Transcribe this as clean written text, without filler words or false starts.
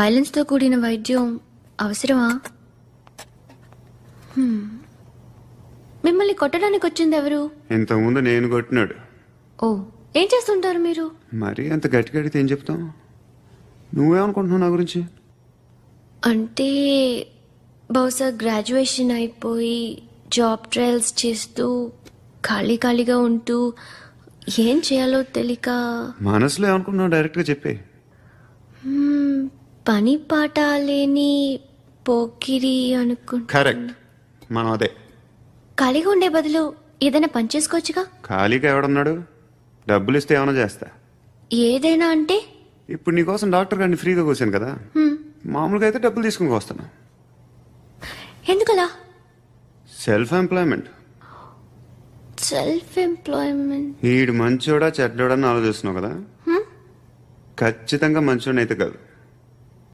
వైలెన్స్తో కూడిన వైద్యం అవసరమా? మిమ్మల్ని కొట్టడానికి వచ్చింది ఎవరు? ఇంతకుముందు నేను కొట్టినాడు. ఓ, ఏం చేస్తుంటారు మీరు? మరి అంత గట్టిగా అడిగితే ఏం చెప్తాం? నువ్వేమనుకుంటున్నావు నా గురించి? అంటే బహుశా గ్రాడ్యుయేషన్ అయిపోయి జాబ్ ట్రయల్స్ చేస్తూ ఖాళీగా ఉంటూ ఏం చేయాలో తెలియక మనసులో ఏమనుకుంటున్నావు డైరెక్ట్గా చెప్పే. పని పాట లేని పోకిరి అనుకుంటా. కరెక్ట్, మనం అదే. ఖాళీగా ఉండే బదులు ఏదైనా పని చేసుకోవచ్చుగా. ఖాళీగా ఎవడున్నాడు? డబ్బులు ఇస్తే ఏమైనా చేస్తా. ఏదైనా అంటే? ఇప్పుడు నీకోసం డాక్టర్ గారిని ఫ్రీగా కూర్చాను కదా, మామూలుగా అయితే డబ్బులు తీసుకుని వస్తాను. ఎందుకలా? Self employment. Self employment. ఈడు మంచోడా చెడ్డోడా అని ఆలోచిస్తున్నావు కదా, ఖచ్చితంగా మంచోడని అయితే కాదు.